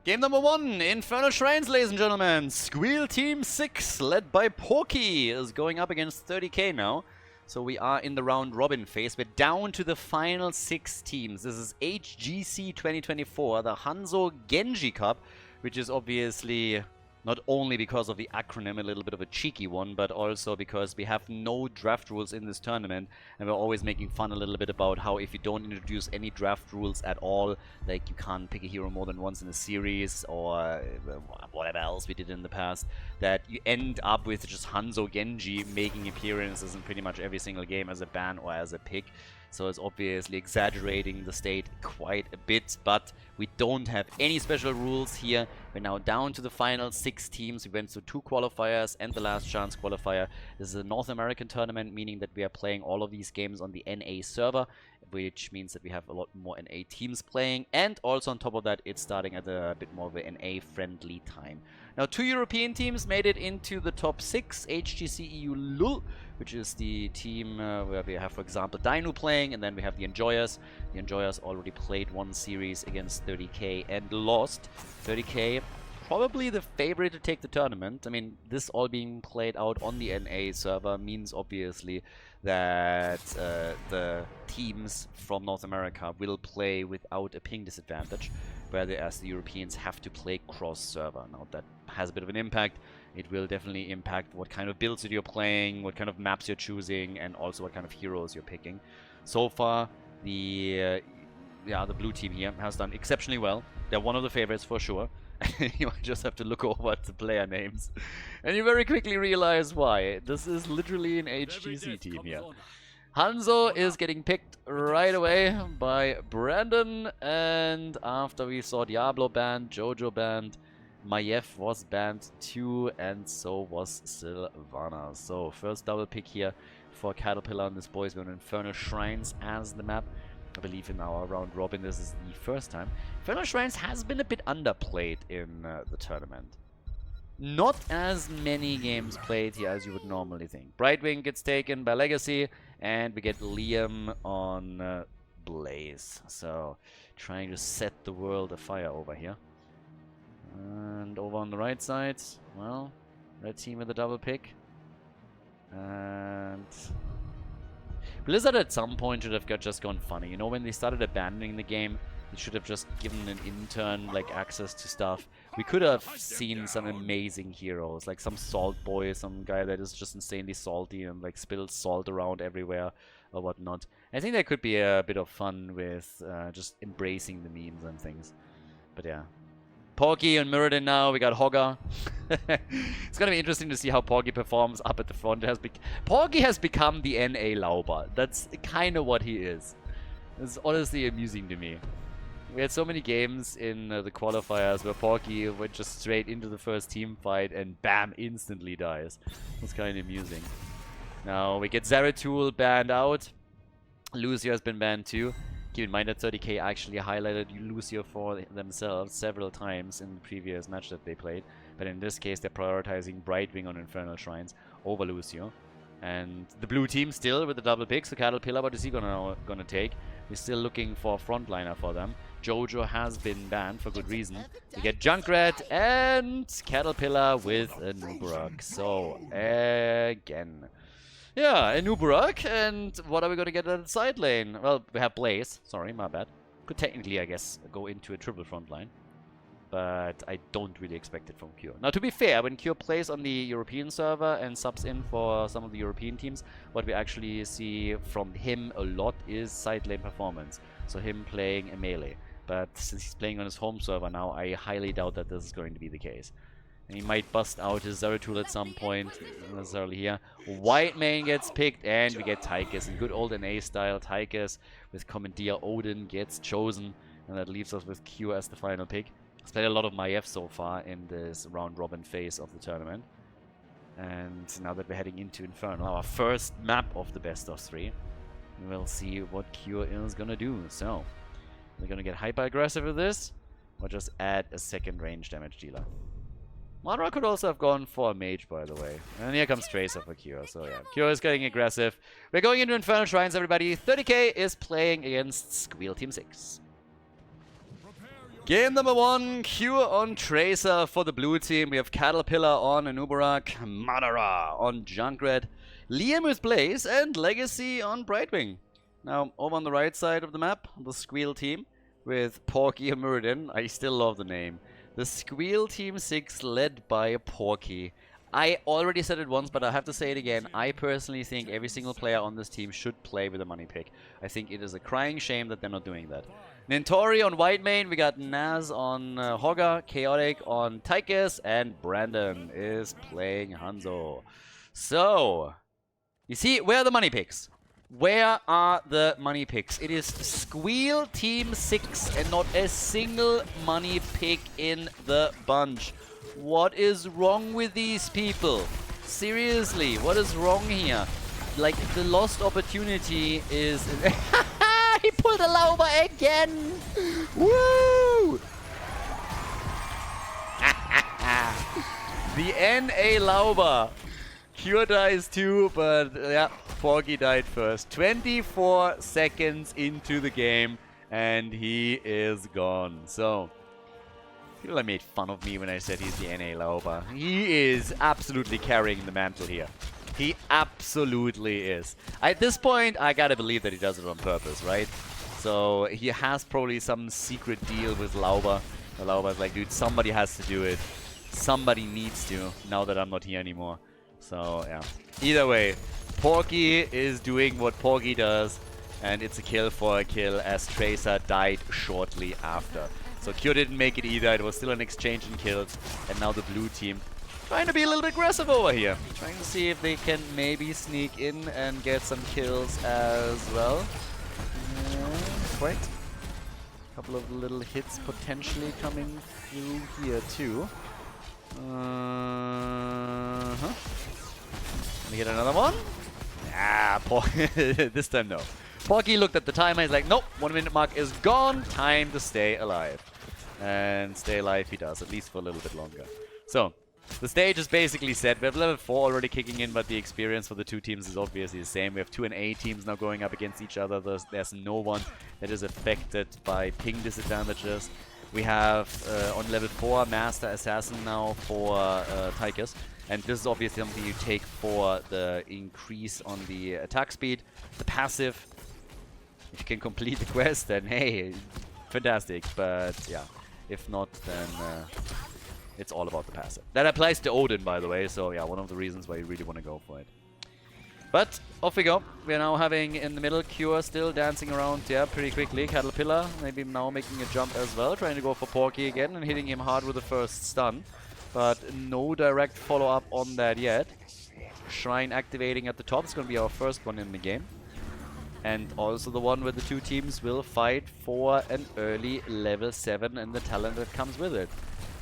Game number 1, Infernal Shrines, ladies and gentlemen. Squeal Team 6, led by Porky, is going up against 30k now. So we are in the round robin phase. We're down to the final 6 teams. This is HGC 2024, the Hanzo Genji Cup, which is obviously not only because of the acronym, a little bit of a cheeky one, but also because we have no draft rules in this tournament, and we're always making fun a little bit about how if you don't introduce any draft rules at all, like you can't pick a hero more than once in a series, or whatever else we did in the past, that you end up with just Hanzo Genji making appearances in pretty much every single game as a ban or as a pick. So it's obviously exaggerating the state quite a bit, but we don't have any special rules here. We're now down to the final 6 teams. We went through 2 qualifiers and the last chance qualifier. This is a North American tournament, meaning that we are playing all of these games on the NA server, which means that we have a lot more NA teams playing, and also on top of that, it's starting at a bit more of an NA-friendly time. Now, 2 European teams made it into the top 6, HGC EU LUL, which is the team where we have, for example, Dino playing, and then we have the Enjoyers. The Enjoyers already played 1 series against 30k and lost. 30k, probably the favorite to take the tournament. I mean, this all being played out on the NA server means obviously that the teams from North America will play without a ping disadvantage, whereas the Europeans have to play cross-server. Now, that has a bit of an impact. It will definitely impact what kind of builds that you're playing, what kind of maps you're choosing, and also what kind of heroes you're picking. So far, the blue team here has done exceptionally well. They're one of the favorites for sure. You might just have to look over at the player names, and you very quickly realize why. This is literally an HGC team here. Hanzo is getting picked right away by Brandon, and after we saw Diablo banned, Jojo banned, Maiev was banned too, and so was Sylvana. So first double pick here for Caterpillar and this boys. We're on Infernal Shrines as the map. I believe in our round robin this is the first time. Infernal Shrines has been a bit underplayed in the tournament. Not as many games played here as you would normally think. Brightwing gets taken by Legacy, and we get Liam on Blaze. So trying to set the world afire over here. And over on the right side, well, red team with a double pick. And Blizzard at some point should have just gone funny. You know, when they started abandoning the game, they should have just given an intern like access to stuff. We could have seen some amazing heroes, like some salt boy, some guy that is just insanely salty and like spills salt around everywhere or whatnot. I think that could be a bit of fun with just embracing the memes and things. But yeah. Porky and Mirrodin now, we got Hogger. It's gonna be interesting to see how Porky performs up at the front. Porky has become the NA Lauber. That's kind of what he is. It's honestly amusing to me. We had so many games in the qualifiers where Porky went just straight into the first team fight and bam, instantly dies. It's kind of amusing. Now we get Zeratul banned out. Lucio has been banned too. Keep in mind that 30k actually highlighted Lucio for themselves several times in the previous match that they played. But in this case, they're prioritizing Brightwing on Infernal Shrines over Lucio. And the blue team still with the double pick. So Caterpillar, what is he gonna take? We're still looking for a frontliner for them. Jojo has been banned for good reason. We get Junkrat and Caterpillar with a Nubarak. So, again. Yeah, a Nubarak, and what are we going to get at the side lane? Well, we have Blaze. Sorry, my bad. Could technically, I guess, go into a triple front line. But I don't really expect it from Cure. Now, to be fair, when Cure plays on the European server and subs in for some of the European teams, what we actually see from him a lot is side lane performance. So him playing a melee. But since he's playing on his home server now, I highly doubt that this is going to be the case. And he might bust out his Zeratul at some point, not necessarily here. White main gets picked, and we get Tychus. In good old NA style, Tychus with Commandeer Odin gets chosen, and that leaves us with Q as the final pick. He's played a lot of Maiev so far in this round-robin phase of the tournament. And now that we're heading into Infernal, our first map of the best of 3, we'll see what Q is gonna do. So, we're gonna get hyper-aggressive with this, or just add a second range damage dealer. Monra could also have gone for a mage, by the way. And here comes Tracer for Cure. So yeah, Cure is getting aggressive. We're going into Infernal Shrines, everybody. 30k is playing against Squeal Team 6. Game number 1, Cure on Tracer for the blue team. We have Caterpillar on Anubarak, Madara on Junkrat, Liam with Blaze, and Legacy on Brightwing. Now, over on the right side of the map, the Squeal team with Porky and Muradin. I still love the name. The Squeal Team 6 led by Porky. I already said it once, but I have to say it again. I personally think every single player on this team should play with a money pick. I think it is a crying shame that they're not doing that. Nintori on white main, we got Naz on Hogger, Chaotic on Tychus, and Brandon is playing Hanzo. So, you see, where are the money picks? Where are the money picks? It is Squeal Team 6 and not a single money pick in the bunch. What is wrong with these people? Seriously, what is wrong here? Like, the lost opportunity is... He pulled a Lauber again! Woo! The NA Lauber. Cure dies too, but yeah, Porky died first. 24 seconds into the game, and he is gone. So, people made fun of me when I said he's the NA Lauber. He is absolutely carrying the mantle here. He absolutely is. At this point, I gotta believe that he does it on purpose, right? So he has probably some secret deal with Lauber. The Lauber's like, dude, somebody has to do it. Somebody needs to, now that I'm not here anymore. So, yeah. Either way, Porky is doing what Porky does, and it's a kill for a kill as Tracer died shortly after. So Cure didn't make it either. It was still an exchange in kills, and now the blue team trying to be a little bit aggressive over here. Trying to see if they can maybe sneak in and get some kills as well. Quite. A couple of little hits potentially coming through here too. Can we get another one? Ah, this time no. Porky looked at the timer, he's like, nope, 1 minute mark is gone, time to stay alive. And stay alive he does, at least for a little bit longer. So, the stage is basically set. We have level 4 already kicking in, but the experience for the two teams is obviously the same. We have 2 NA teams now going up against each other. There's no one that is affected by ping disadvantages. We have, on level 4, Master Assassin now for Tychus. And this is obviously something you take for the increase on the attack speed. The passive, if you can complete the quest, then hey, fantastic. But yeah, if not, then it's all about the passive. That applies to Odin, by the way, so yeah, one of the reasons why you really want to go for it. But off we go. We are now having in the middle Cure still dancing around, yeah, pretty quickly. Caterpillar maybe now making a jump as well, trying to go for Porky again and hitting him hard with the first stun. But no direct follow-up on that yet. Shrine activating at the top. It's going to be our first one in the game. And also the one where the two teams will fight for an early level 7 and the talent that comes with it.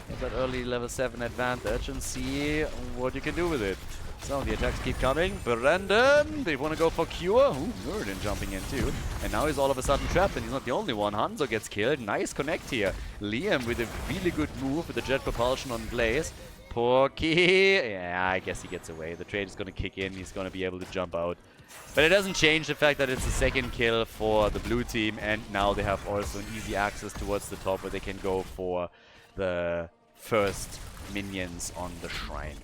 Get that early level 7 advantage and see what you can do with it. So the attacks keep coming. Brandon, they want to go for Cure. Ooh, Muradin jumping in too. And now he's all of a sudden trapped, and he's not the only one. Hanzo gets killed. Nice connect here. Liam with a really good move with the jet propulsion on Blaze. Porky, yeah, I guess he gets away. The trade is going to kick in. He's going to be able to jump out. But it doesn't change the fact that it's the second kill for the blue team, and now they have also an easy access towards the top where they can go for the first minions on the shrine.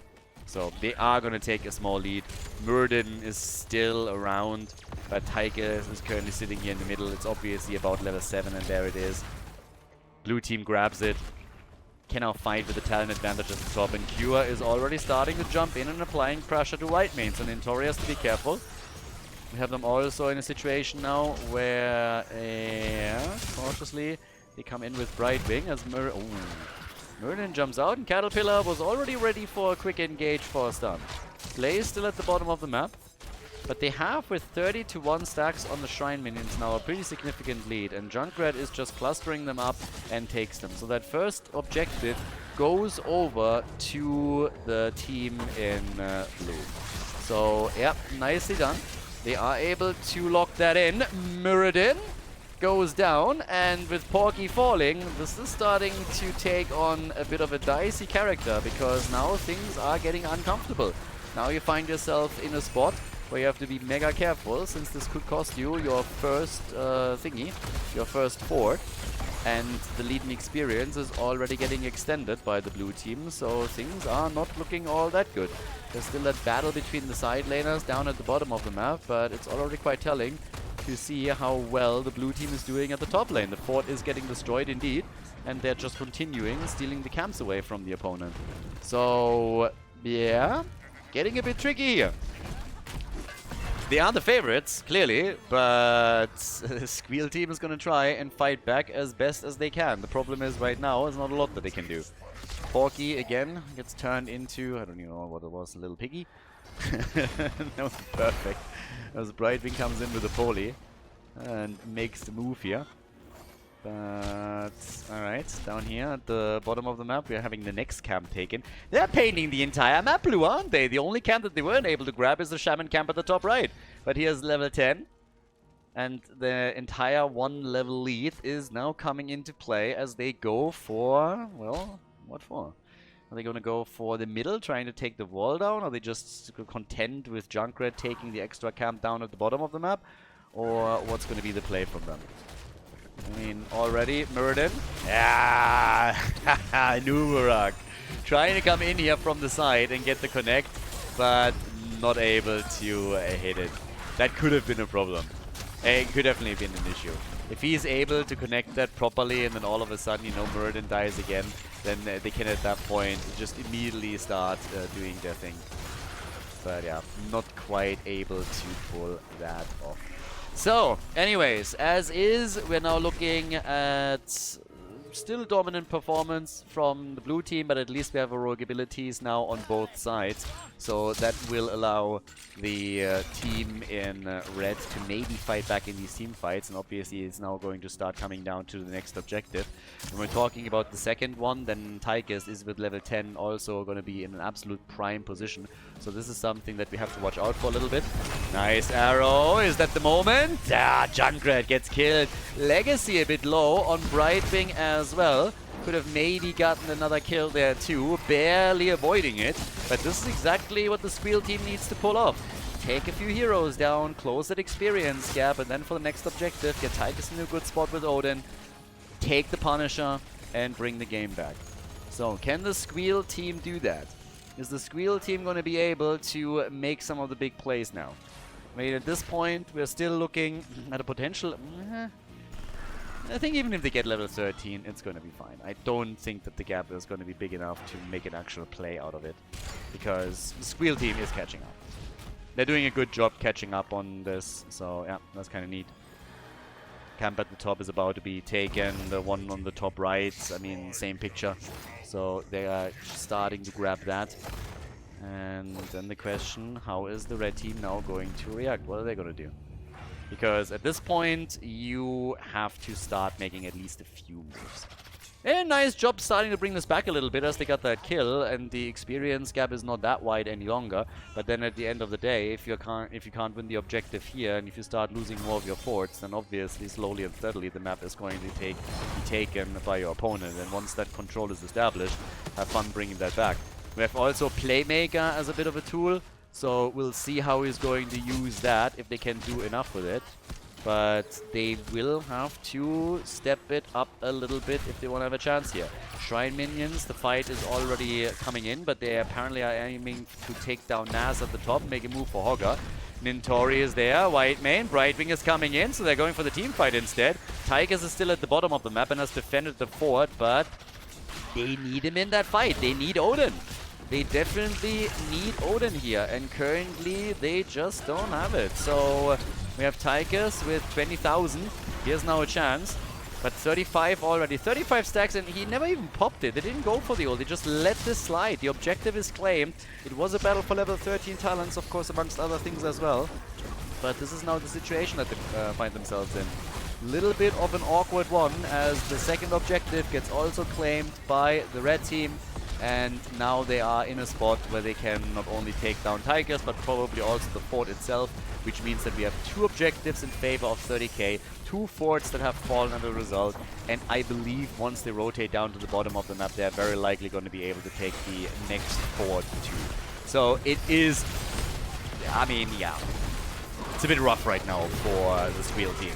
So they are going to take a small lead. Muradin is still around, but Tychus is currently sitting here in the middle. It's obviously about level 7, and there it is. Blue team grabs it. Can now fight with the talent advantage at the top, and Cure is already starting to jump in and applying pressure to white main. So Nintori has to be careful. We have them also in a situation now where, cautiously, they come in with Brightwing as Muradin jumps out, and Caterpillar was already ready for a quick engage for a stun. Blaze still at the bottom of the map, but they have, with 30 to 1 stacks on the Shrine minions now, a pretty significant lead, and Junkrat is just clustering them up and takes them. So that first objective goes over to the team in blue. So, yeah, nicely done. They are able to lock that in. Muradin goes down, and with Porky falling, this is starting to take on a bit of a dicey character, because now things are getting uncomfortable. Now you find yourself in a spot where you have to be mega careful, since this could cost you your first your first fort. And the lead in experience is already getting extended by the blue team, so things are not looking all that good. There's still that battle between the side laners down at the bottom of the map, but it's already quite telling to see how well the blue team is doing at the top lane. The fort is getting destroyed indeed, and they're just continuing stealing the camps away from the opponent. So, yeah, getting a bit tricky here. They are the favorites, clearly, but Squeal team is going to try and fight back as best as they can. The problem is right now, there's not a lot that they can do. Porky, again, gets turned into, I don't even know what it was, a little piggy. That was perfect. As Brightwing comes in with a poly and makes the move here. But, alright, down here at the bottom of the map, we are having the next camp taken. They're painting the entire map blue, aren't they? The only camp that they weren't able to grab is the Shaman camp at the top right. But here's level 10. And the entire one level lead is now coming into play as they go for, well, what for? Are they going to go for the middle, trying to take the wall down? Are they just content with Junkrat taking the extra camp down at the bottom of the map? Or what's going to be the play from them? I mean, already, Muradin. Yeah! Numerak. Trying to come in here from the side and get the connect, but not able to hit it. That could have been a problem. It could definitely have been an issue. If he's able to connect that properly and then all of a sudden, you know, Muradin dies again, then they can at that point just immediately start doing their thing. But yeah, not quite able to pull that off. So, anyways, as is, we're now looking at still dominant performance from the blue team, but at least we have heroic abilities now on both sides. So that will allow the team in red to maybe fight back in these team fights, and obviously it's now going to start coming down to the next objective. When we're talking about the second one, then Tychus is with level 10 also going to be in an absolute prime position. So this is something that we have to watch out for a little bit. Nice arrow. Is that the moment? Ah, Junkrat gets killed. Legacy a bit low on Brightwing as well. Could have maybe gotten another kill there too. Barely avoiding it. But this is exactly what the Squeal team needs to pull off. Take a few heroes down, close that experience gap, and then for the next objective, get Tychus in a good spot with Odin, take the Punisher, and bring the game back. So, can the Squeal team do that? Is the Squeal team going to be able to make some of the big plays now? I mean, at this point, we're still looking at a potential... I think even if they get level 13, it's going to be fine. I don't think that the gap is going to be big enough to make an actual play out of it, because the Squeal team is catching up. They're doing a good job catching up on this, so yeah, that's kind of neat. Camp at the top is about to be taken, the one on the top right, I mean, same picture. So they are starting to grab that. And then the question, how is the red team now going to react? What are they going to do? Because at this point, you have to start making at least a few moves. And nice job starting to bring this back a little bit as they got that kill, and the experience gap is not that wide any longer. But then at the end of the day, if you can't win the objective here, and if you start losing more of your forts, then obviously slowly and steadily the map is going to be taken by your opponent. And once that control is established, have fun bringing that back. We have also Playmaker as a bit of a tool, so we'll see how he's going to use that, if they can do enough with it. But they will have to step it up a little bit if they want to have a chance here. Shrine minions, the fight is already coming in, but they apparently are aiming to take down Nas at the top, make a move for Hogger. Nintori is there, White Mane, Brightwing is coming in, so they're going for the team fight instead. Tychus is still at the bottom of the map and has defended the fort, but they need him in that fight. They need Odin. They definitely need Odin here, and currently they just don't have it. So we have Tychus with 20,000. Here's now a chance. But 35 already. 35 stacks, and he never even popped it. They didn't go for the ult. They just let this slide. The objective is claimed. It was a battle for level 13 talents, of course, amongst other things as well. But this is now the situation that they find themselves in. Little bit of an awkward one, as the second objective gets also claimed by the red team. And now they are in a spot where they can not only take down Tychus, but probably also the fort itself, which means that we have two objectives in favor of 30k, two forts that have fallen as a result, and I believe once they rotate down to the bottom of the map, they're very likely going to be able to take the next fort too. So it is, I mean, yeah, it's a bit rough right now for the Squeal team.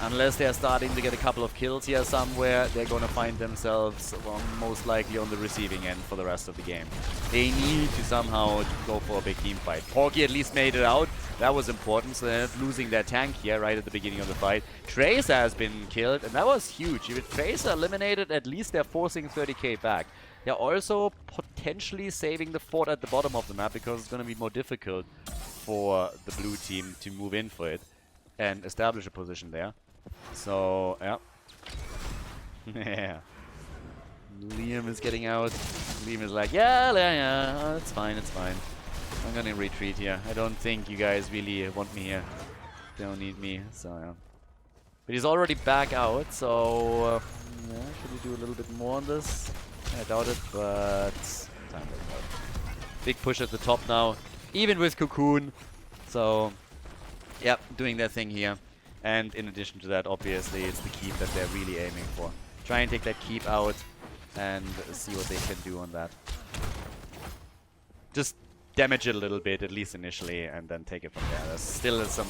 Unless they're starting to get a couple of kills here somewhere, they're going to find themselves, well, most likely on the receiving end for the rest of the game. They need to somehow go for a big team fight. Porky at least made it out. That was important, so they're not losing their tank here right at the beginning of the fight. Tracer has been killed, and that was huge. If Tracer eliminated, at least they're forcing 30k back. They're also potentially saving the fort at the bottom of the map, because it's going to be more difficult for the blue team to move in for it and establish a position there. So, yeah. Yeah. Liam is getting out. Liam is like, yeah, it's fine, it's fine. I'm gonna retreat here. I don't think you guys really want me here. They don't need me, so yeah. But he's already back out, so yeah, should we do a little bit more on this? I doubt it, but time will out. Big push at the top now, even with Cocoon. So, yeah, doing their thing here. And in addition to that, obviously, it's the keep that they're really aiming for. Try and take that keep out and see what they can do on that. Just damage it a little bit, at least initially, and then take it from there. There's still some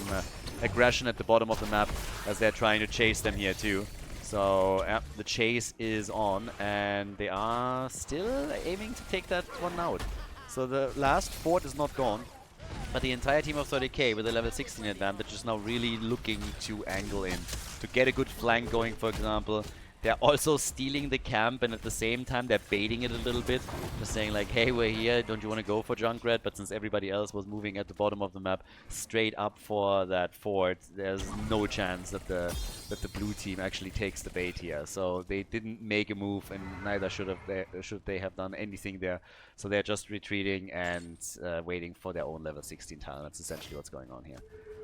aggression at the bottom of the map as they're trying to chase them here too. So, yeah, the chase is on, and they are still aiming to take that one out. So the last fort is not gone. But the entire team of 30k with a level 16 advantage is now really looking to angle in. To get a good flank going, for example. They're also stealing the camp, and at the same time they're baiting it a little bit. Just saying like, hey, we're here, don't you want to go for Junkrat? But since everybody else was moving at the bottom of the map straight up for that fort, there's no chance that the blue team actually takes the bait here. So they didn't make a move, and neither should they have done anything there. So they're just retreating and waiting for their own level 16 tile. That's essentially what's going on here.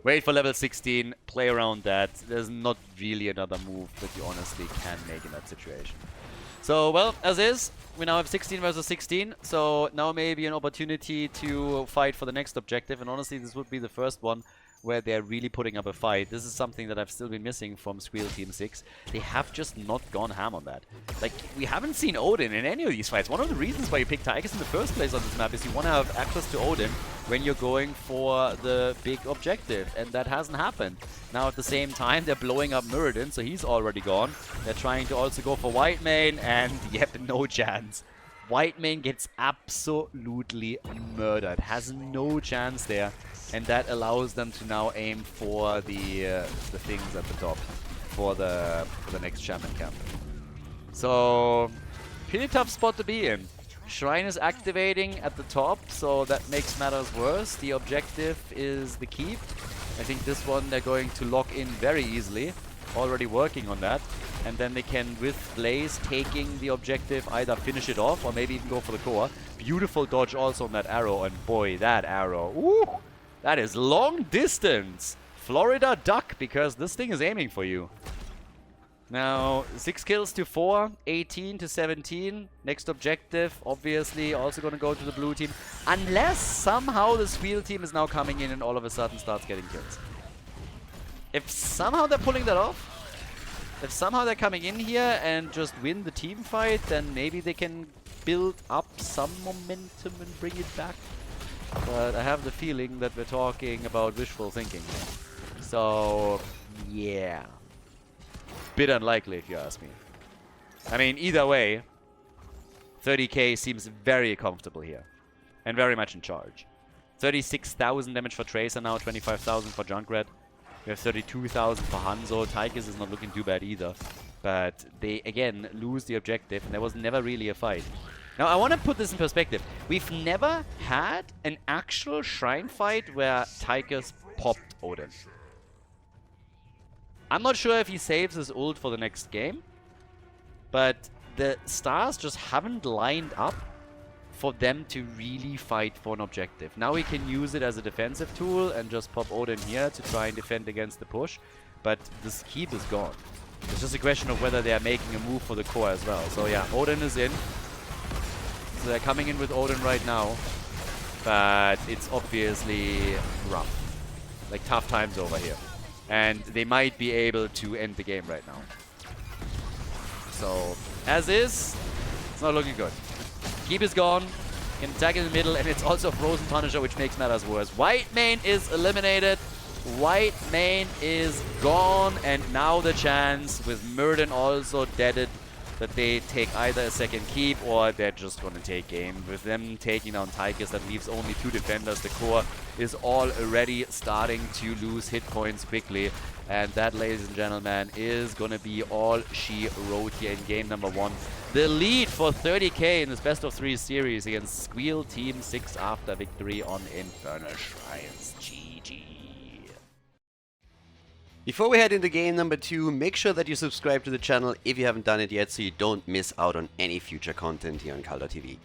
Wait for level 16, play around that. There's not really another move that you honestly can make in that situation. So, well, as is, we now have 16 versus 16. So now maybe an opportunity to fight for the next objective. And honestly, this would be the first one where they're really putting up a fight. This is something that I've still been missing from Squeal Team 6. They have just not gone ham on that. Like, we haven't seen Odin in any of these fights. One of the reasons why you pick Tigers in the first place on this map is you want to have access to Odin when you're going for the big objective, and that hasn't happened. Now at the same time, they're blowing up Muradin, so he's already gone. They're trying to also go for Whitemane, and yep, no chance. Whitemane gets absolutely murdered, has no chance there, and that allows them to now aim for the things at the top for the next shaman camp. So, pretty tough spot to be in. Shrine is activating at the top, so that makes matters worse. The objective is the keep. I think this one they're going to lock in very easily. Already working on that. And then they can, with Blaze, taking the objective, either finish it off or maybe even go for the core. Beautiful dodge also on that arrow, and boy, that arrow. Ooh, that is long distance. Florida duck, because this thing is aiming for you. Now, 6 kills to 4, 18 to 17. Next objective, obviously, also going to go to the blue team. Unless somehow the Squeal team is now coming in and all of a sudden starts getting kills. If somehow they're pulling that off, if somehow they're coming in here and just win the team fight, then maybe they can build up some momentum and bring it back. But I have the feeling that we're talking about wishful thinking here. So, yeah. Bit unlikely if you ask me. I mean, either way, 30k seems very comfortable here. And very much in charge. 36,000 damage for Tracer now, 25,000 for Junkrat. We have 32,000 for Hanzo. Tigers is not looking too bad either. But they, again, lose the objective, and there was never really a fight. Now, I want to put this in perspective. We've never had an actual Shrine fight where Tigers popped Odin. I'm not sure if he saves his ult for the next game, but the stars just haven't lined up for them to really fight for an objective. Now he can use it as a defensive tool and just pop Odin here to try and defend against the push, but this keep is gone. It's just a question of whether they are making a move for the core as well. So yeah, Odin is in. So they're coming in with Odin right now, but it's obviously rough. Like, tough times over here. And they might be able to end the game right now. So, as is, it's not looking good. Keep is gone. Can attack in the middle, and it's also Frozen Punisher, which makes matters worse. Whitemane is eliminated. White main is gone, and now the chance with Murden also deaded that they take either a second keep or they're just gonna take game. With them taking down Tychus, that leaves only 2 defenders. The core is already starting to lose hit points quickly. And that, ladies and gentlemen, is gonna be all she wrote here in game number 1. The lead for 30k in this best of 3 series against Squeal Team 6 after victory on Infernal Shrines. GG. Before we head into game number 2, make sure that you subscribe to the channel if you haven't done it yet so you don't miss out on any future content here on Khaldor TV.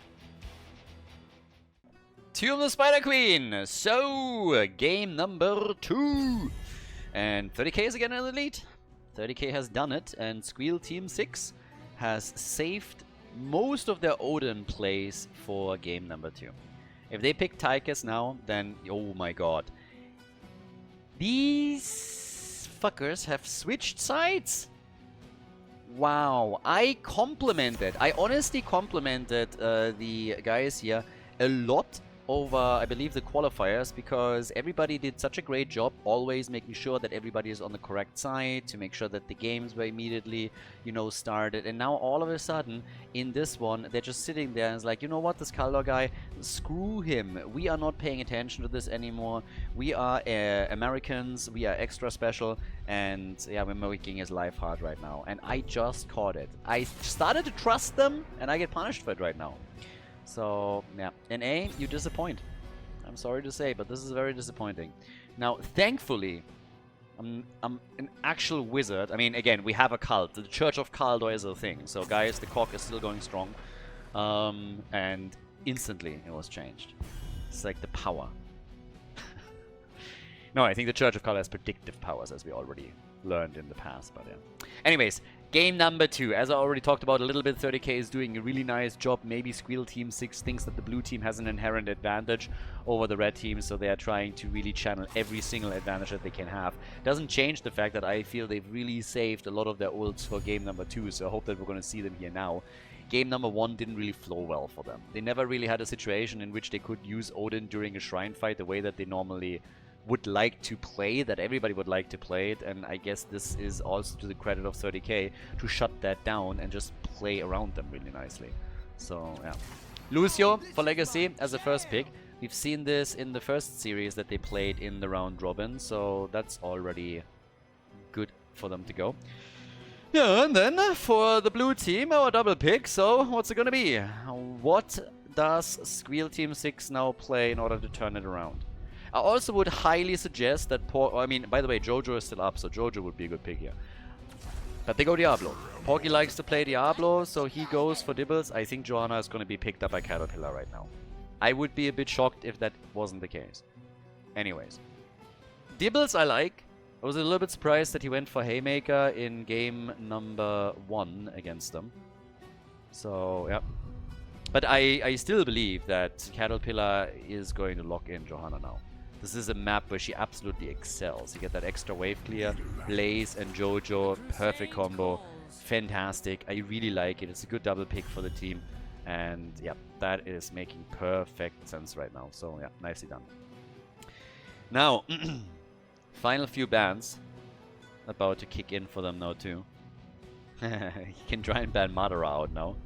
Tomb the Spider Queen. So, game number 2. And 30k is again in the lead. 30k has done it, and Squeal Team 6 has saved most of their Odin plays for game number 2. If they pick Tychus now, then oh my god. These fuckers have switched sides. Wow, I honestly complimented the guys here a lot over, I believe, the qualifiers, because everybody did such a great job always making sure that everybody is on the correct side, to make sure that the games were immediately, you know, started. And now all of a sudden in this one they're just sitting there and it's like, you know what, this Khaldor guy, screw him, we are not paying attention to this anymore, we are Americans, we are extra special, and yeah, we're making his life hard right now. And I just caught it. I started to trust them and I get punished for it right now. So, yeah, NA, you disappoint. I'm sorry to say, but this is very disappointing. Now, thankfully, I'm an actual wizard. I mean, again, we have a cult. The Church of Khaldor is a thing. So, guys, the cock is still going strong. And instantly, it was changed. It's like the power. No, I think the Church of Khaldor has predictive powers, as we already learned in the past, but yeah. Anyways, game number 2. As I already talked about a little bit, 30k is doing a really nice job. Maybe Squeal Team 6 thinks that the blue team has an inherent advantage over the red team, so they are trying to really channel every single advantage that they can have. Doesn't change the fact that I feel they've really saved a lot of their ults for game number 2, so I hope that we're going to see them here now. Game number 1 didn't really flow well for them. They never really had a situation in which they could use Odin during a shrine fight the way that they normally would like to play, that everybody would like to play it, and I guess this is also to the credit of 30k to shut that down and just play around them really nicely. So, yeah. Lucio for Legacy as a first pick. We've seen this in the first series that they played in the round robin, so that's already good for them to go. Yeah, and then for the blue team, our double pick, so what's it gonna be? What does Squeal Team 6 now play in order to turn it around? I also would highly suggest that I mean, by the way, Jojo is still up, so Jojo would be a good pick here. But they go Diablo. Porky likes to play Diablo, so he goes for Dibbles. I think Johanna is going to be picked up by Caterpillar right now. I would be a bit shocked if that wasn't the case. Anyways. Dibbles I like. I was a little bit surprised that he went for Haymaker in game number 1 against them. So, yeah. But I still believe that Caterpillar is going to lock in Johanna now. This is a map where she absolutely excels. You get that extra wave clear, Blaze and Jojo, perfect combo, fantastic. I really like it. It's a good double pick for the team. And yeah, that is making perfect sense right now. So yeah, nicely done. Now, final few bans about to kick in for them now too. You can try and ban Madara out now.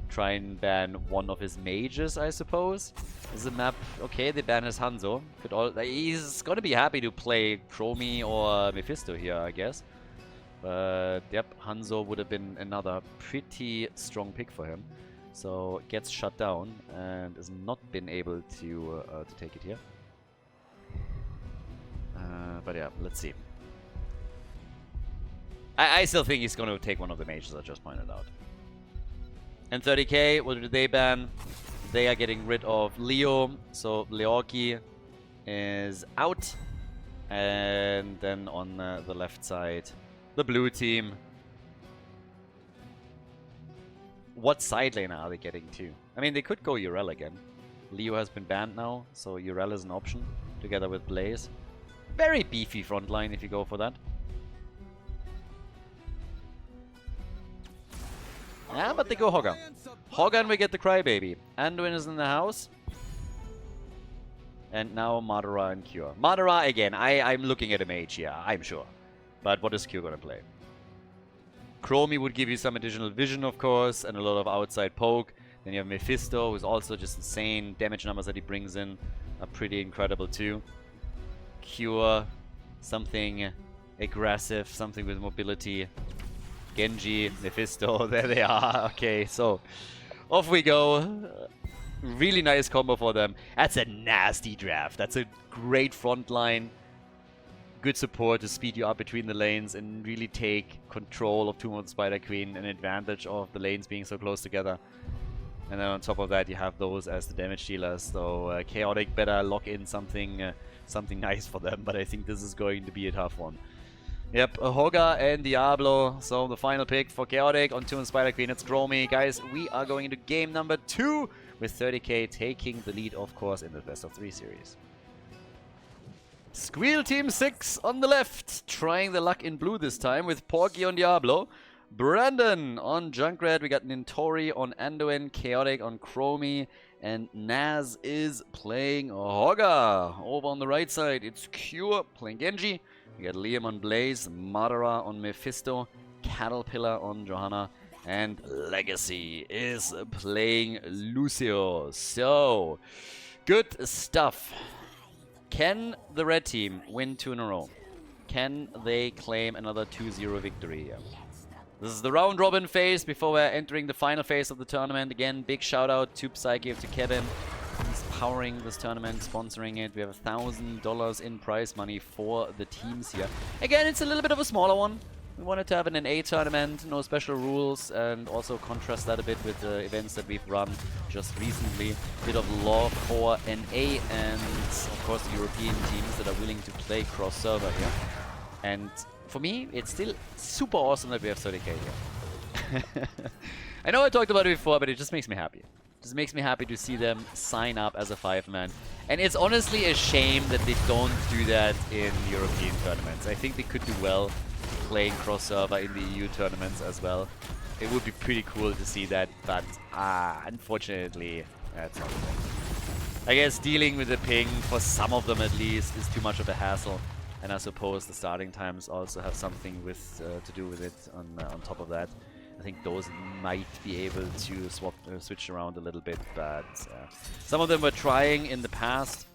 Try and ban one of his mages, I suppose. Is the map okay? They ban his Hanzo. He's gonna be happy to play Chromie or Mephisto here, I guess. But yep, Hanzo would have been another pretty strong pick for him. So gets shut down and has not been able to take it here. But yeah, let's see. I still think he's gonna take one of the mages I just pointed out. And 30k, what do they ban? They are getting rid of Leo, so Leoki is out. And then on the left side, the blue team. What side lane are they getting to? I mean, they could go Urel again. Leo has been banned now, so Urel is an option, together with Blaze. Very beefy front line if you go for that. Yeah, but they go Hogger. Hogger and we get the Crybaby. Anduin is in the house. And now Madara and Cure. Madara, again, I'm looking at a mage here, I'm sure. But what is Cure gonna play? Chromie would give you some additional vision, of course, and a lot of outside poke. Then you have Mephisto, who's also just insane. Damage numbers that he brings in are pretty incredible too. Cure, something aggressive, something with mobility. Genji, Mephisto, there they are. Okay, so off we go. Really nice combo for them. That's a nasty draft. That's a great front line. Good support to speed you up between the lanes and really take control of Two-Moon Spider Queen and advantage of the lanes being so close together. And then on top of that, you have those as the damage dealers. So Chaotic better lock in something something nice for them. But I think this is going to be a tough one. Yep, Hoga and Diablo. So the final pick for Chaotic on Two-Moon Spider Queen. It's Chromie. Guys, we are going into game number 2 with 30k taking the lead, of course, in the best of 3 series. Squeal Team 6 on the left, trying the luck in blue this time with Porky on Diablo. Brandon on Junkrat, we got Nintori on Anduin, Chaotic on Chromie, and Naz is playing Hoga. Over on the right side, it's Cure playing Genji. We got Liam on Blaze, Madara on Mephisto, Caterpillar on Johanna, and Legacy is playing Lucio. So, good stuff. Can the red team win 2 in a row? Can they claim another 2-0 victory here? This is the round robin phase before we're entering the final phase of the tournament. Again, big shout out to Psyche, to Kevin. He's powering this tournament, sponsoring it. We have $1,000 in prize money for the teams here. Again, it's a little bit of a smaller one. We wanted to have an NA tournament, no special rules, and also contrast that a bit with the events that we've run just recently. Bit of love for NA and, of course, the European teams that are willing to play cross-server here. And for me, it's still super awesome that we have 30k here. I know I talked about it before, but it just makes me happy. It just makes me happy to see them sign up as a 5-man. And it's honestly a shame that they don't do that in European tournaments. I think they could do well playing cross-server in the EU tournaments as well. It would be pretty cool to see that, but unfortunately, that's not the thing. I guess dealing with the ping, for some of them at least, is too much of a hassle. And I suppose the starting times also have something with to do with it on top of that. I think those might be able to switch around a little bit, but some of them were trying in the past,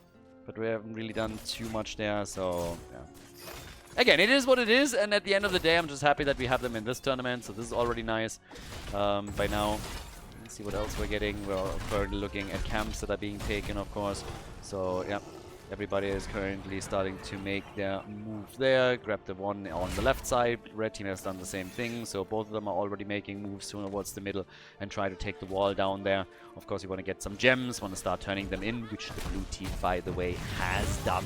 but we haven't really done too much there, so yeah. Again, it is what it is, and at the end of the day, I'm just happy that we have them in this tournament, so this is already nice. By now, let's see what else we're getting. We're currently looking at camps that are being taken, of course. So, yeah, everybody is currently starting to make their move there. Grab the one on the left side. Red team has done the same thing, so both of them are already making moves towards the middle and try to take the wall down there. Of course, you want to get some gems, want to start turning them in, which the blue team, by the way, has done.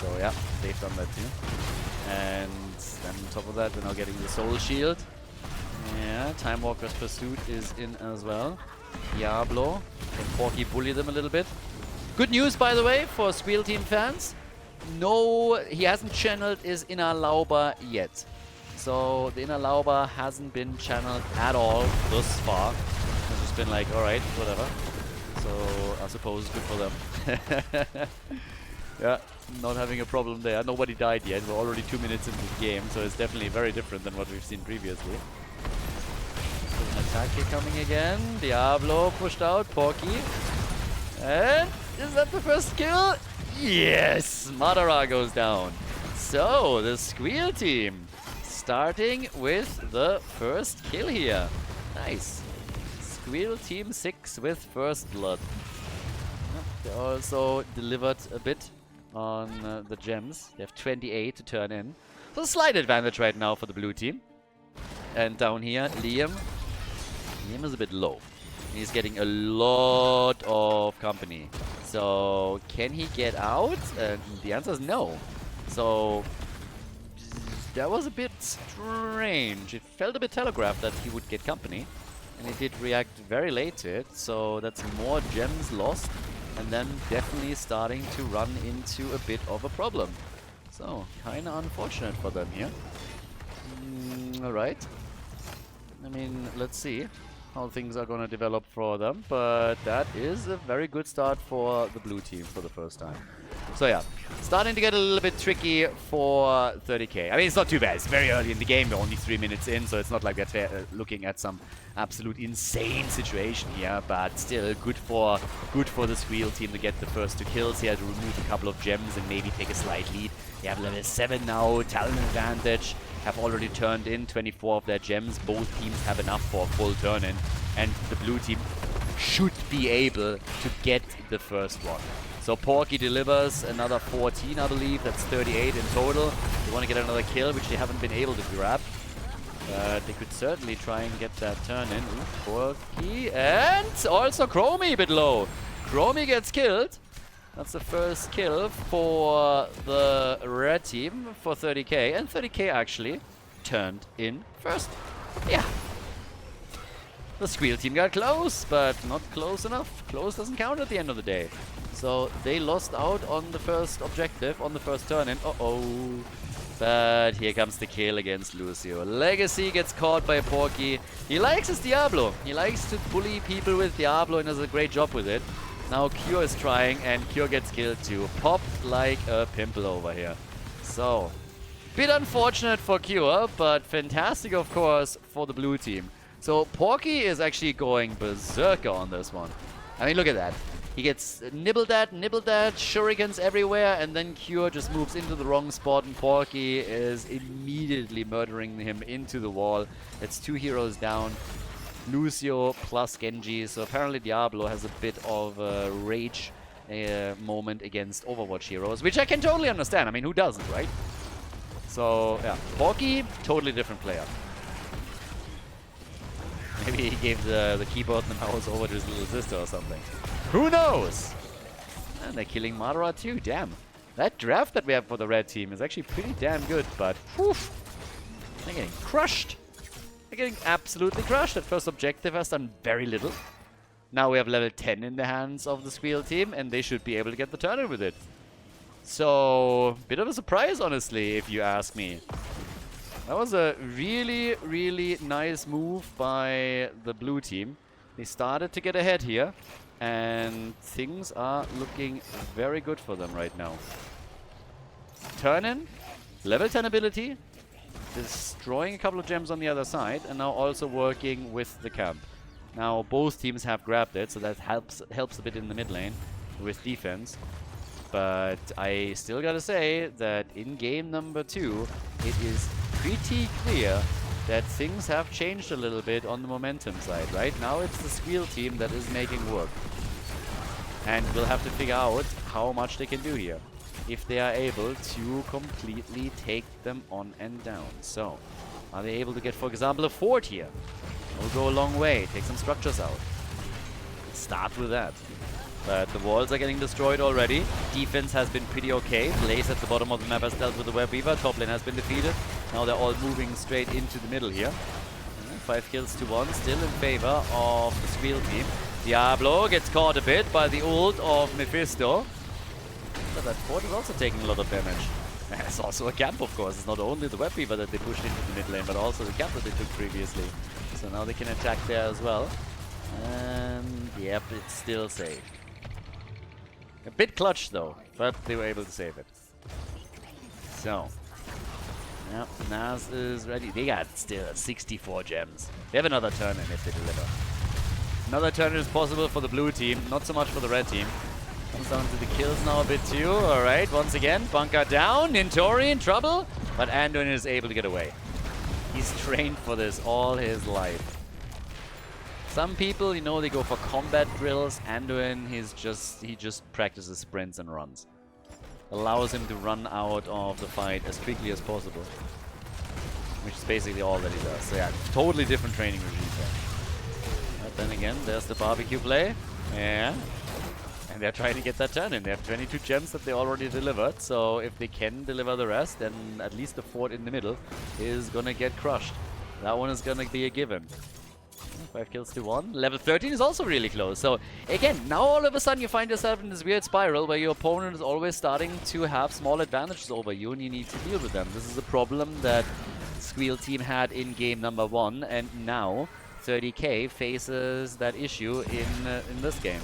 So, yeah, they've done that too. And then on top of that, we're now getting the Soul Shield. Yeah, Time Walker's Pursuit is in as well. Diablo. Can Porky bully them a little bit? Good news, by the way, for Squeal Team fans. No, he hasn't channeled his Inner Lauba yet. So the Inner Lauba hasn't been channeled at all thus far. It's just been like, alright, whatever. So I suppose good for them. Yeah, not having a problem there. Nobody died yet. We're already 2 minutes into the game, so it's definitely very different than what we've seen previously. So an attack here coming again. Diablo pushed out. Porky. And is that the first kill? Yes! Madara goes down. So, the Squeal team starting with the first kill here. Nice. Squeal team 6 with first blood. They also delivered a bit on the gems. They have 28 to turn in. So a slight advantage right now for the blue team. And down here, Liam. Liam is a bit low. He's getting a lot of company. So can he get out? The answer is no. So that was a bit strange. It felt a bit telegraphed that he would get company. And he did react very late to it. So that's more gems lost. And then definitely starting to run into a bit of a problem. So, kinda unfortunate for them here. Alright. I mean, let's see. how things are going to develop for them, but that is a very good start for the blue team for the first time. So yeah, starting to get a little bit tricky for 30k. I mean, it's not too bad. It's very early in the game. We're only 3 minutes in, so it's not like we're looking at some absolute insane situation here. But still, good for the Squeal team to get the first 2 kills here, to remove a couple of gems and maybe take a slight lead. They have level 7 now, talent advantage. Have already turned in 24 of their gems. Both teams have enough for a full turn-in, and the blue team should be able to get the first one. So Porky delivers another 14, I believe. That's 38 in total. They want to get another kill, which they haven't been able to grab. But they could certainly try and get that turn-in. Porky, and also Chromie a bit low. Chromie gets killed. That's the first kill for the red team for 30k. And 30k actually turned in first. Yeah. The Squeal team got close, but not close enough. Close doesn't count at the end of the day. So they lost out on the first objective, on the first turn-in. Uh-oh. But here comes the kill against Lucio. Legacy gets caught by Porky. He likes his Diablo. He likes to bully people with Diablo and does a great job with it. Now Cure is trying, and Cure gets killed too. Popped like a pimple over here. So, bit unfortunate for Cure, but fantastic, of course, for the blue team. So Porky is actually going berserker on this one. I mean, look at that. He gets nibbled at, shurikens everywhere, and then Cure just moves into the wrong spot, and Porky is immediately murdering him into the wall. It's 2 heroes down. Lucio plus Genji, so apparently Diablo has a bit of a rage moment against Overwatch heroes, which I can totally understand. I mean, who doesn't, right? So, yeah, Porky, totally different player. Maybe he gave the keyboard and the mouse over to his little sister or something. Who knows? And they're killing Madara too, damn. That draft that we have for the red team is actually pretty damn good, but whew, they're getting crushed. They're getting absolutely crushed. That first objective has done very little. Now we have level 10 in the hands of the Squeal team, and they should be able to get the turn-in with it. So, bit of a surprise, honestly, if you ask me. That was a really, really nice move by the blue team. They started to get ahead here, and things are looking very good for them right now. Turn-in, level 10 ability, destroying a couple of gems on the other side, and now also working with the camp. Now both teams have grabbed it, so that helps a bit in the mid lane with defense. But I still gotta say that in game number 2, it is pretty clear that things have changed a little bit on the momentum side. Right now it's the Squeal team that is making work. And we'll have to figure out how much they can do here, if they are able to completely take them on and down. So, are they able to get, for example, a fort here? Will go a long way, take some structures out. Start with that. But the walls are getting destroyed already. Defense has been pretty okay. Blaze at the bottom of the map has dealt with the Web Weaver. Top lane has been defeated. Now they're all moving straight into the middle here. 5 kills to 1, still in favor of the Squeal team. Diablo gets caught a bit by the ult of Mephisto. But that fort is also taking a lot of damage. And it's also a camp, of course. It's not only the Web Weaver that they pushed into the mid lane, but also the camp that they took previously. So now they can attack there as well. And yep, it's still safe. A bit clutch though, but they were able to save it. So, yep, Naz is ready. They got still 64 gems. They have another turn-in if they deliver. Another turn-in is possible for the blue team, not so much for the red team. Comes down to the kills now a bit too. Alright, once again, bunker down. Nintori in trouble, but Anduin is able to get away. He's trained for this all his life. Some people, you know, they go for combat drills. Anduin, he just practices sprints and runs. Allows him to run out of the fight as quickly as possible. Which is basically all that he does. So yeah, totally different training regime there. But then again, there's the barbecue play. Yeah. And they're trying to get that turn in. They have 22 gems that they already delivered. So if they can deliver the rest, then at least the fort in the middle is gonna get crushed. That one is gonna be a given. 5 kills to 1. Level 13 is also really close. So again, now all of a sudden you find yourself in this weird spiral where your opponent is always starting to have small advantages over you and you need to deal with them. This is a problem that Squeal team had in game number 1, and now 30k faces that issue in this game.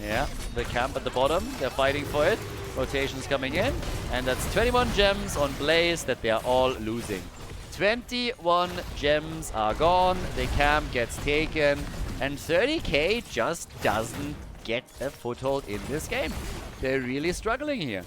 Yeah, the camp at the bottom, they're fighting for it. Rotations coming in, and that's 21 gems on Blaze that they are all losing. 21 gems are gone, the camp gets taken, and 30k just doesn't get a foothold in this game. They're really struggling here.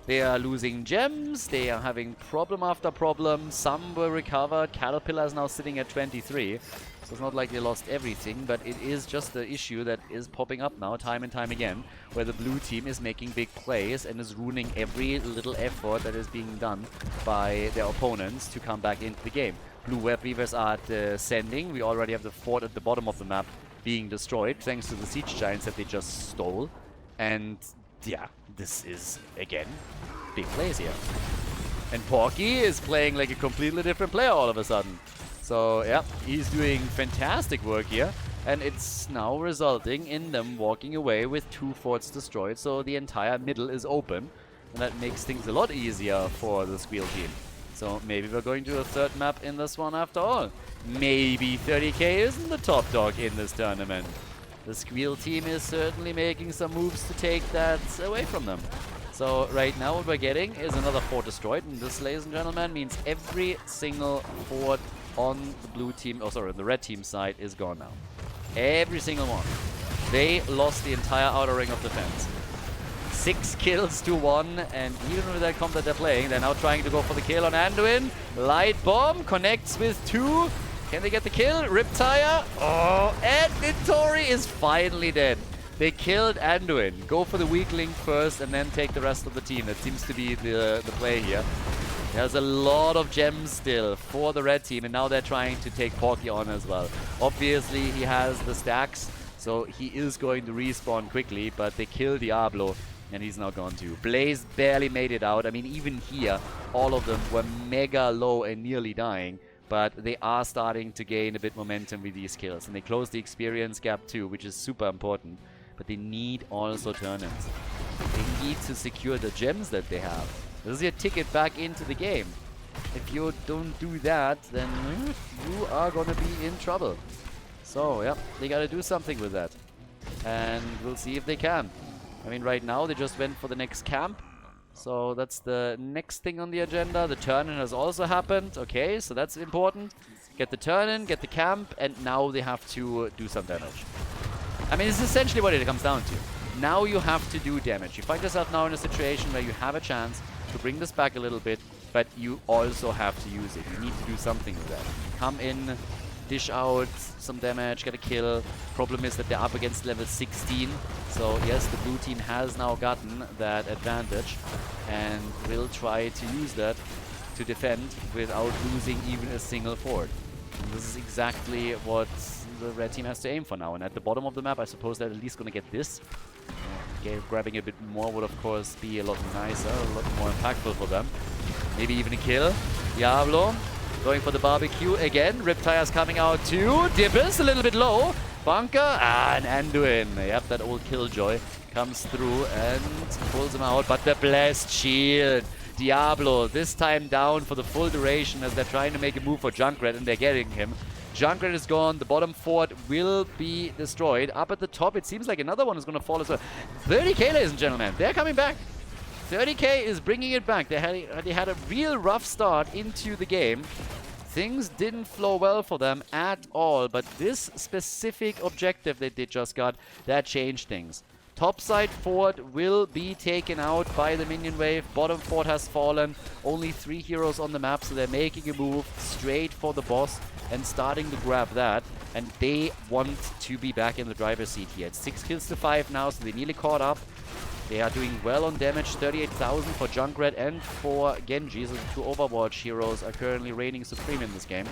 They are losing gems, they are having problem after problem, some were recovered, Caterpillar is now sitting at 23, so it's not like they lost everything, but it is just the issue that is popping up now time and time again, where the blue team is making big plays and is ruining every little effort that is being done by their opponents to come back into the game. Blue Web Weavers are at sending, we already have the fort at the bottom of the map being destroyed, thanks to the Siege Giants that they just stole, and yeah, this is, again, big plays here. And Porky is playing like a completely different player all of a sudden. So, yeah, he's doing fantastic work here. And it's now resulting in them walking away with 2 forts destroyed. So the entire middle is open. And that makes things a lot easier for the Squeal team. So maybe we're going to a third map in this one after all. Maybe 30k isn't the top dog in this tournament. The Squeal team is certainly making some moves to take that away from them. So right now what we're getting is another fort destroyed, and this, ladies and gentlemen, means every single fort on the blue team, oh sorry, the red team side is gone now. Every single one. They lost the entire outer ring of defense. 6 kills to 1, and even with that comp that they're playing, they're now trying to go for the kill on Anduin. Light Bomb connects with 2. Can they get the kill? Riptire. Oh, and Nitori is finally dead. They killed Anduin. Go for the weak link first and then take the rest of the team. That seems to be the play here. There's a lot of gems still for the red team, and now they're trying to take Porky on as well. Obviously, he has the stacks, so he is going to respawn quickly, but they kill Diablo, and he's now gone too. Blaze barely made it out. I mean, even here, all of them were mega low and nearly dying. But they are starting to gain a bit momentum with these kills. And they close the experience gap too, which is super important. But they need also turn-ins. They need to secure the gems that they have. This is your ticket back into the game. If you don't do that, then you are going to be in trouble. So, yeah, they got to do something with that. And we'll see if they can. I mean, right now they just went for the next camp. So that's the next thing on the agenda. The turn-in has also happened. Okay, so that's important. Get the turn-in, get the camp, and now they have to do some damage. I mean, this is essentially what it comes down to. Now you have to do damage. You find yourself now in a situation where you have a chance to bring this back a little bit, but you also have to use it. You need to do something with that. Come in, dish out some damage, get a kill. Problem is that they're up against level 16. So yes, the blue team has now gotten that advantage and will try to use that to defend without losing even a single fort. And this is exactly what the red team has to aim for now. And at the bottom of the map, I suppose they're at least going to get this. Grabbing a bit more would of course be a lot nicer, a lot more impactful for them. Maybe even a kill. Diablo going for the barbecue again. Riptire's coming out too. Dibbers a little bit low. Bunker and Anduin. Yep, that old Killjoy comes through and pulls him out. But the blessed shield. Diablo this time down for the full duration as they're trying to make a move for Junkrat, and they're getting him. Junkrat is gone. The bottom fort will be destroyed. Up at the top, it seems like another one is going to fall as well. 30k, ladies and gentlemen. They're coming back. 30k is bringing it back. They had a real rough start into the game. Things didn't flow well for them at all. But this specific objective that they just got, that changed things. Topside fort will be taken out by the minion wave. Bottom fort has fallen. Only 3 heroes on the map, so they're making a move straight for the boss and starting to grab that. And they want to be back in the driver's seat here. It's 6 kills to 5 now, so they nearly caught up. They are doing well on damage, 38,000 for Junkrat and for Genji. So the 2 Overwatch heroes are currently reigning supreme in this game.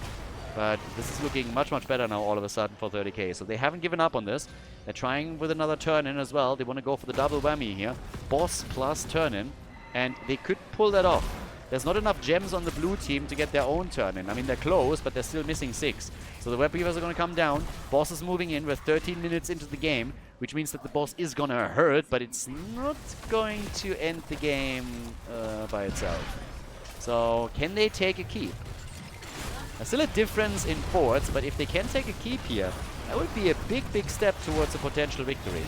But this is looking much, much better now all of a sudden for 30k. So they haven't given up on this. They're trying with another turn-in as well. They want to go for the double whammy here. Boss plus turn-in. And they could pull that off. There's not enough gems on the blue team to get their own turn-in. I mean, they're close, but they're still missing 6. So the Web Weavers are going to come down. Boss is moving in. We're 13 minutes into the game, which means that the boss is going to hurt, but it's not going to end the game by itself. So can they take a keep? There's still a difference in forts, but if they can take a keep here, that would be a big step towards a potential victory.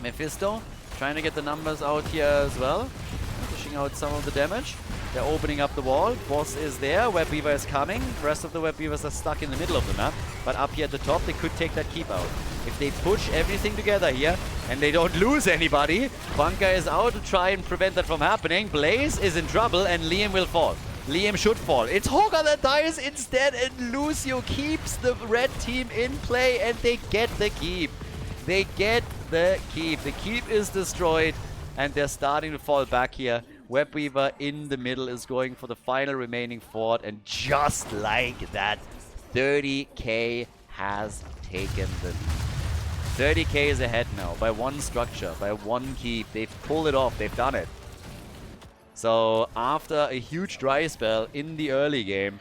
Mephisto trying to get the numbers out here as well. Pushing out some of the damage. They're opening up the wall. Boss is there. Web Weaver is coming. The rest of the Web Weavers are stuck in the middle of the map. But up here at the top, they could take that keep out. If they push everything together here and they don't lose anybody, Bunker is out to try and prevent that from happening. Blaze is in trouble and Liam will fall. Liam should fall. It's Hoga that dies instead, and Lucio keeps the red team in play, and they get the keep. They get the keep. The keep is destroyed, and they're starting to fall back here. Webweaver in the middle is going for the final remaining fort, and just like that, 30k has taken the lead. 30k is ahead now by one structure, by one keep. They've pulled it off. They've done it. So after a huge dry spell in the early game,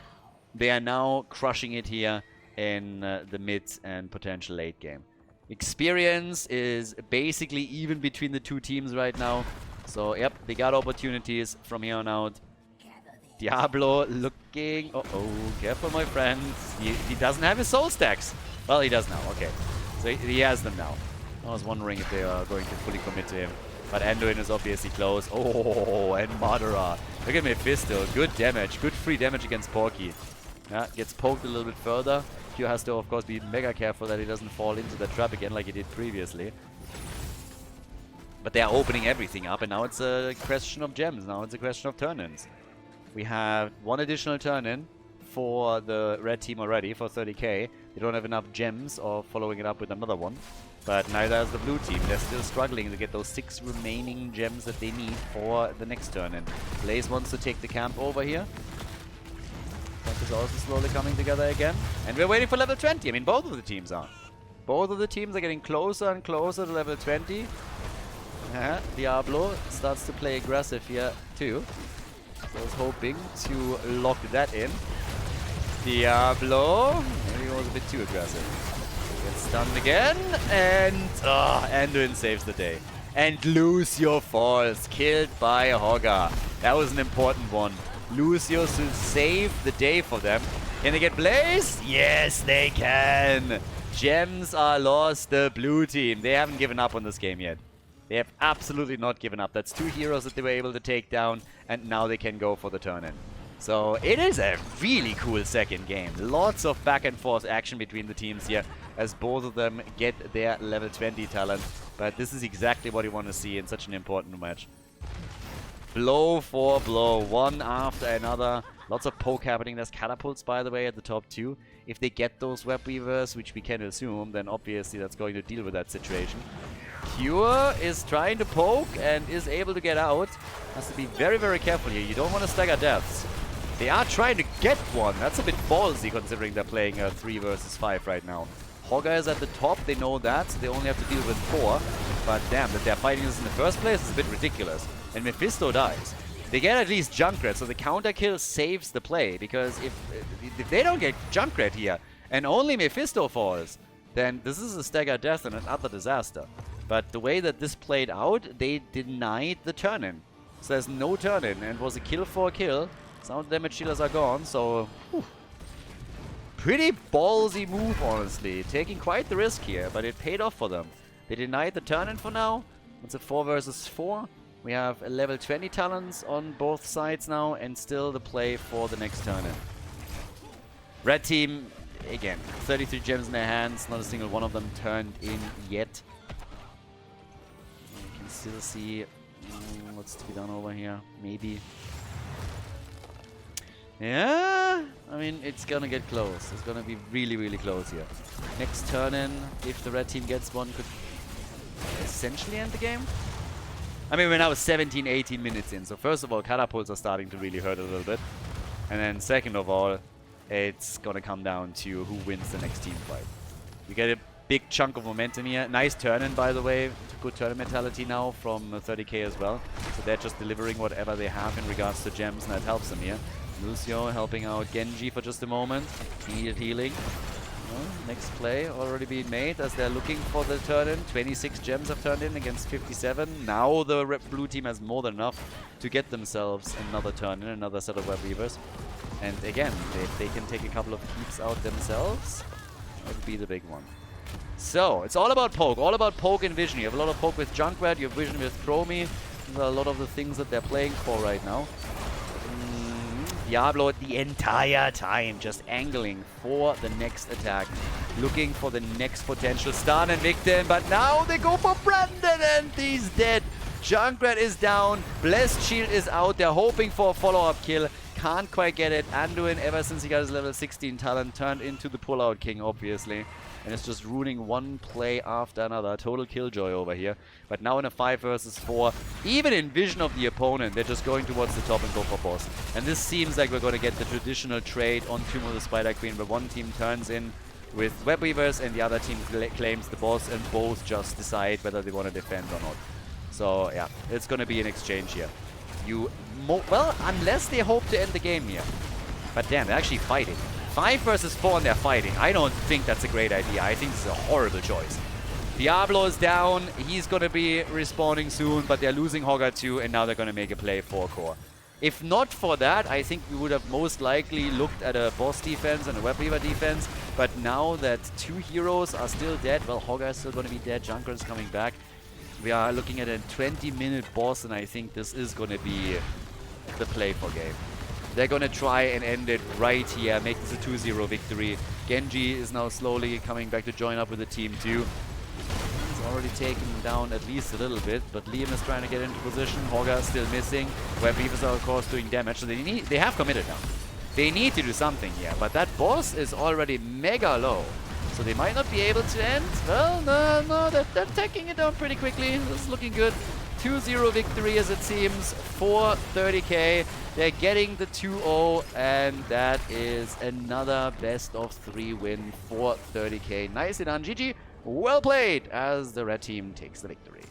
they are now crushing it here in the mid and potential late game. Experience is basically even between the two teams right now. So yep, they got opportunities from here on out. Diablo looking... Uh-oh, careful my friends. He doesn't have his soul stacks. Well, he does now, okay. So he has them now. I was wondering if they are going to fully commit to him. But Anduin is obviously close. Oh, and Madara. Look at Mephisto. Good damage. Good free damage against Porky. Yeah, gets poked a little bit further. Q has to, of course, be mega careful that he doesn't fall into the trap again like he did previously. But they are opening everything up, and now it's a question of gems. Now it's a question of turn-ins. We have one additional turn-in for the red team already, for 30k. They don't have enough gems, or following it up with another one. But neither has the blue team. They're still struggling to get those 6 remaining gems that they need for the next turn-in. Blaze wants to take the camp over here. Camp is also slowly coming together again. And we're waiting for level 20. I mean, both of the teams are. Both of the teams are getting closer and closer to level 20. Diablo starts to play aggressive here too. So I was hoping to lock that in. Diablo, maybe was a bit too aggressive. Gets stunned again, and Anduin saves the day. And Lucio falls, killed by Hoga. That was an important one. Lucio to save the day for them. Can they get Blaze? Yes, they can. Gems are lost, the blue team. They haven't given up on this game yet. They have absolutely not given up. That's 2 heroes that they were able to take down, and now they can go for the turn-in. So it is a really cool second game. Lots of back and forth action between the teams here, as both of them get their level 20 talent. But this is exactly what you want to see in such an important match. Blow for blow, one after another. Lots of poke happening. There's catapults, by the way, at the top too. If they get those web weavers, which we can assume, then obviously that's going to deal with that situation. Cure is trying to poke and is able to get out. Has to be very careful here. You don't want to stagger deaths. They are trying to get one. That's a bit ballsy considering they're playing a 3 versus 5 right now. Hoga is at the top. They know that, so they only have to deal with 4. But damn, that they're fighting this in the first place is a bit ridiculous. And Mephisto dies. They get at least Junkrat, so the counter kill saves the play. Because if they don't get Junkrat here, and only Mephisto falls, then this is a stagger death and an utter disaster. But the way that this played out, they denied the turn-in. So there's no turn-in, and it was a kill for a kill. Some of the damage dealers are gone, so... Whew. Pretty ballsy move, honestly. Taking quite the risk here, but it paid off for them. They denied the turn-in for now. It's a 4 versus 4. We have a level 20 talents on both sides now, and still the play for the next turn-in. Red team, again, 33 gems in their hands. Not a single one of them turned in yet. You can still see what's to be done over here. Maybe. Yeah, I mean, it's gonna get close. It's gonna be really close here. Next turn-in, if the red team gets one, could essentially end the game. I mean, we're now 17-18 minutes in. So first of all, catapults are starting to really hurt a little bit. And then second of all, it's gonna come down to who wins the next team fight. You get a big chunk of momentum here. Nice turn-in, by the way. Good turn mentality now from 30k as well. So they're just delivering whatever they have in regards to gems, and that helps them here. Lucio helping out Genji for just a moment. Needed healing. Well, next play already being made as they're looking for the turn-in. 26 gems have turned in against 57. Now the blue team has more than enough to get themselves another turn-in, another set of web weavers. And again, if they can take a couple of keeps out themselves, that would be the big one. So, it's all about poke and vision. You have a lot of poke with Junkrat, you have vision with Chromie. These are a lot of the things that they're playing for right now. Diablo the entire time just angling for the next attack, looking for the next potential stun and victim, but now they go for Brandon and he's dead. Junkrat is down, Blessed Shield is out, they're hoping for a follow-up kill, can't quite get it. Anduin, ever since he got his level 16 talent, turned into the pull-out king, obviously. And it's just ruining one play after another. Total killjoy over here. But now in a 5 versus 4, even in vision of the opponent, they're just going towards the top and go for boss. And this seems like we're going to get the traditional trade on Tomb of the Spider Queen, where one team turns in with Web Weavers and the other team claims the boss, and both just decide whether they want to defend or not. So yeah, it's going to be an exchange here. Well, unless they hope to end the game here. But damn, they're actually fighting. 5 versus 4 and they're fighting. I don't think that's a great idea. I think this is a horrible choice. Diablo is down. He's going to be respawning soon, but they're losing Hogger too, and now they're going to make a play for core. If not for that, I think we would have most likely looked at a boss defense and a Web Weaver defense. But now that 2 heroes are still dead, well, Hogger is still going to be dead. Junkrat is coming back. We are looking at a 20-minute boss, and I think this is going to be the play for game. They're going to try and end it right here, make this a 2-0 victory. Genji is now slowly coming back to join up with the team too. He's already taken down at least a little bit, but Liam is trying to get into position. Hogger still missing. Web Weavers are of course doing damage, so they have committed now. They need to do something here, but that boss is already mega low. So they might not be able to end. Well, no, they're taking it down pretty quickly. This is looking good. 2-0 victory as it seems for 30k. They're getting the 2-0, and that is another best of 3 win for 30k. Nicely done, GG. Well played as the red team takes the victory.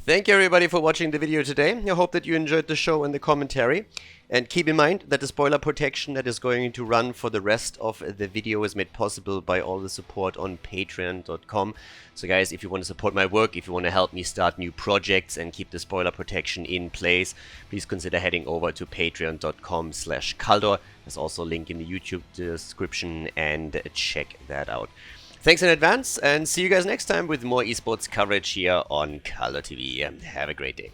Thank you everybody for watching the video today. I hope that you enjoyed the show and the commentary. And keep in mind that the spoiler protection that is going to run for the rest of the video is made possible by all the support on patreon.com. So guys, if you want to support my work, if you want to help me start new projects and keep the spoiler protection in place, please consider heading over to patreon.com/Khaldor. There's also a link in the YouTube description, and check that out. Thanks in advance, and see you guys next time with more esports coverage here on Khaldor TV. Have a great day.